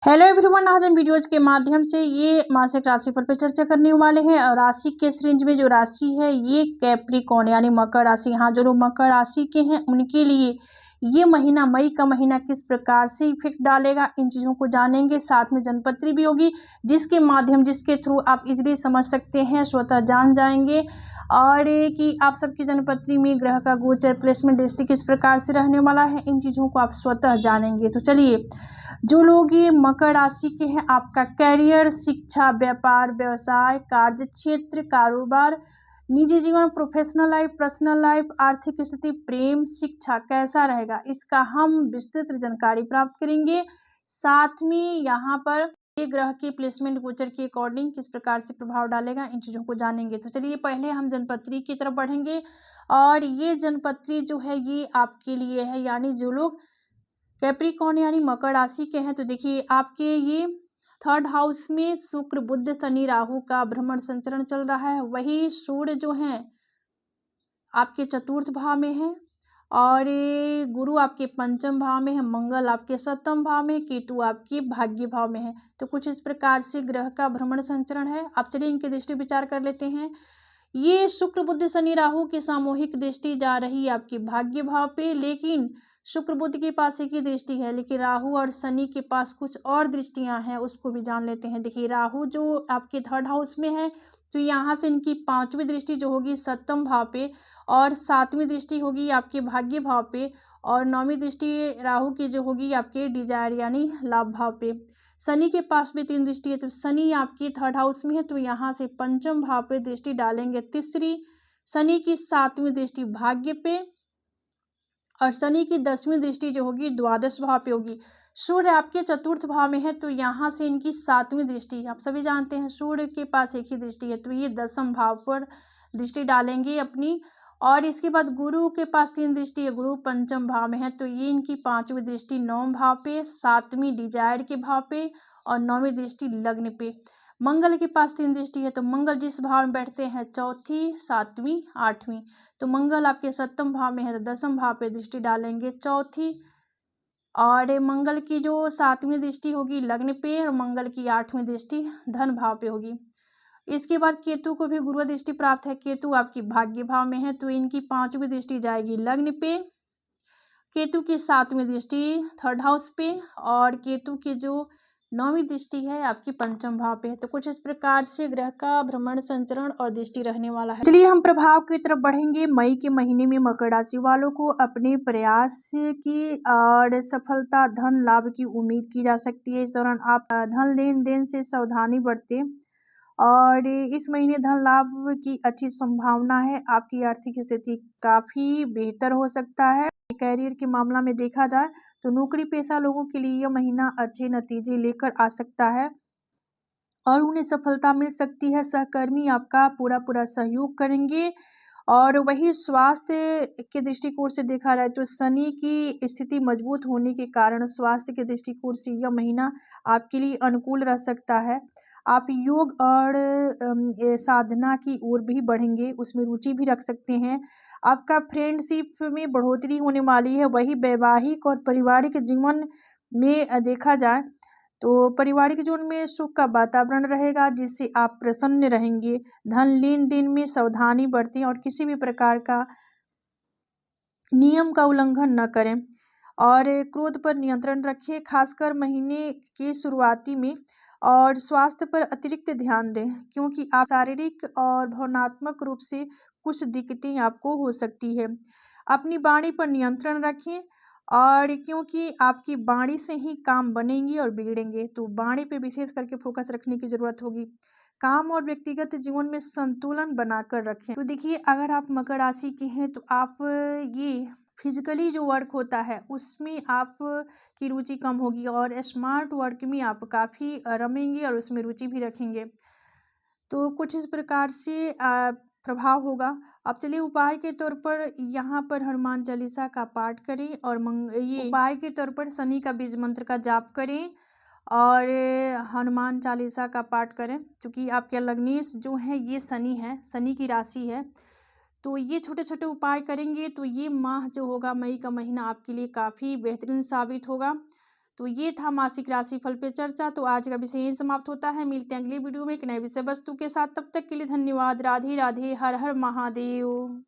Hello everyone, आज हम videos के माध्यम से ये मासिक राशिफल पर चर्चा करने वाले हैं। और राशि के इस रेंज में जो राशि है ये कैप्रिकॉर्न यानी मकर राशि। हाँ, जो लोग मकर राशि के हैं उनके लिए ये महीना, मई का महीना किस प्रकार से इफेक्ट डालेगा, इन चीज़ों को जानेंगे। साथ में जनपत्री भी होगी जिसके थ्रू आप इजीली समझ सकते हैं, स्वतः जान जाएंगे। और कि आप सबकी जनपत्री में ग्रह का गोचर, प्लेसमेंट, दृष्टि किस प्रकार से रहने वाला है, इन चीज़ों को आप स्वतः जानेंगे। तो चलिए, जो लोग ये मकर राशि के हैं, आपका कैरियर, शिक्षा, व्यापार, व्यवसाय, कार्य क्षेत्र, कारोबार, निजी जीवन, प्रोफेशनल लाइफ, पर्सनल लाइफ, आर्थिक स्थिति, प्रेम, शिक्षा कैसा रहेगा, इसका हम विस्तृत जानकारी प्राप्त करेंगे। साथ में यहाँ पर ये ग्रह के प्लेसमेंट गोचर के अकॉर्डिंग किस प्रकार से प्रभाव डालेगा, इन चीज़ों को जानेंगे। तो चलिए, पहले हम जनपत्री की तरफ बढ़ेंगे। और ये जनपत्री जो है ये आपके लिए है, यानी जो लोग कैप्रिकॉर्न यानी मकर राशि के हैं। तो देखिए, आपके ये थर्ड हाउस में शुक्र, बुध, शनि, राहु का भ्रमण संचरण चल रहा है। वही सूर्य जो है आपके चतुर्थ भाव में है, और ये गुरु आपके पंचम भाव में है, मंगल आपके सप्तम भाव में, केतु आपके भाग्य भाव में है। तो कुछ इस प्रकार से ग्रह का भ्रमण संचरण है। अब चलिए इनके दृष्टि विचार कर लेते हैं। ये शुक्र, बुध, शनि, राहु की सामूहिक दृष्टि जा रही है आपके भाग्य भाव पे, लेकिन शुक्र बुध के पास एक ही दृष्टि है, लेकिन राहु और शनि के पास कुछ और दृष्टियां हैं, उसको भी जान लेते हैं। देखिए, राहु जो आपके थर्ड हाउस में है, तो यहाँ से इनकी पांचवी दृष्टि जो होगी सप्तम भाव पे, और सातवीं दृष्टि होगी आपके भाग्य भाव पे, और नौवीं दृष्टि राहु की जो होगी आपके डिजायर यानी लाभ भाव पे। शनि के पास भी तीन दृष्टि है, तो शनि आपकी थर्ड हाउस में है, तो यहाँ से पंचम भाव पे दृष्टि डालेंगे तीसरी। शनि की सातवीं दृष्टि भाग्य पे, और शनि की 10वीं दृष्टि जो होगी द्वादश भाव पे होगी। सूर्य आपके चतुर्थ भाव में है, तो यहाँ से इनकी सातवीं दृष्टि, आप सभी जानते हैं सूर्य के पास एक ही दृष्टि है, तो ये दसम भाव पर दृष्टि डालेंगे अपनी। और इसके बाद गुरु के पास तीन दृष्टि है, गुरु पंचम भाव में है, तो ये इनकी पांचवी दृष्टि नौम भाव पे, सातवीं डिजायर के भाव पे, और नौवीं दृष्टि लग्न पे। मंगल के पास तीन दृष्टि है, तो मंगल जिस भाव में बैठते हैं चौथी, सातवीं, आठवीं, तो मंगल आपके सप्तम भाव में है, तो दसम भाव पे दृष्टि डालेंगे चौथी। और मंगल की जो सातवीं दृष्टि होगी लग्न पे, और मंगल की आठवीं दृष्टि धन भाव पे होगी। इसके बाद केतु को भी गुरु दृष्टि प्राप्त है, केतु आपकी भाग्य भाव में है, तो इनकी पांचवी दृष्टि जाएगी लग्न पे, केतु की सातवीं दृष्टि थर्ड हाउस पे, और केतु की जो नौवीं दृष्टि है आपकी पंचम भाव पे है। तो कुछ इस प्रकार से ग्रह का भ्रमण, संचरण और दृष्टि रहने वाला है। चलिए हम प्रभाव की तरफ बढ़ेंगे। मई के महीने में मकर राशि वालों को अपने प्रयास की और सफलता, धन लाभ की उम्मीद की जा सकती है। इस दौरान आप धन लेन देन से सावधानी बरतें, और इस महीने धन लाभ की अच्छी संभावना है। आपकी आर्थिक स्थिति काफी बेहतर हो सकता है। कैरियर के मामला में देखा जाए तो नौकरी पेशा लोगों के लिए यह महीना अच्छे नतीजे लेकर आ सकता है, और उन्हें सफलता मिल सकती है। सहकर्मी आपका पूरा पूरा सहयोग करेंगे। और वही स्वास्थ्य के दृष्टिकोण से देखा जाए तो शनि की स्थिति मजबूत होने के कारण स्वास्थ्य के दृष्टिकोण से यह महीना आपके लिए अनुकूल रह सकता है। आप योग और साधना की ओर भी बढ़ेंगे, उसमें रुचि भी रख सकते हैं। आपका फ्रेंडशिप में बढ़ोतरी होने वाली है। वही वैवाहिक और पारिवारिक जीवन में देखा जाए तो पारिवारिक जीवन में सुख का वातावरण रहेगा, जिससे आप प्रसन्न रहेंगे। धन लेन देन में सावधानी बरतें, और किसी भी प्रकार का नियम का उल्लंघन न करें, और क्रोध पर नियंत्रण रखिए, खासकर महीने की शुरुआती में। और स्वास्थ्य पर अतिरिक्त ध्यान दें, क्योंकि आप शारीरिक और भावनात्मक रूप से कुछ दिक्कतें आपको हो सकती है। अपनी वाणी पर नियंत्रण रखें, और क्योंकि आपकी वाणी से ही काम बनेंगे और बिगड़ेंगे, तो वाणी पे विशेष करके फोकस रखने की जरूरत होगी। काम और व्यक्तिगत जीवन में संतुलन बनाकर रखें। तो देखिए, अगर आप मकर राशि के हैं तो आप ये फिजिकली जो वर्क होता है उसमें आप की रुचि कम होगी, और स्मार्ट वर्क में आप काफ़ी रमेंगे और उसमें रुचि भी रखेंगे। तो कुछ इस प्रकार से प्रभाव होगा। अब चलिए, उपाय के तौर पर यहाँ पर हनुमान चालीसा का पाठ करें, और ये उपाय के तौर पर शनि का बीज मंत्र का जाप करें, और हनुमान चालीसा का पाठ करें। क्योंकि आपके लग्नेश जो है ये शनि है, शनि की राशि है, तो ये छोटे छोटे उपाय करेंगे तो ये माह जो होगा, मई का महीना आपके लिए काफ़ी बेहतरीन साबित होगा। तो ये था मासिक राशिफल पे चर्चा। तो आज का विषय यही समाप्त होता है। मिलते हैं अगली वीडियो में एक नए विषय वस्तु के साथ। तब तक के लिए धन्यवाद। राधे राधे। हर हर महादेव।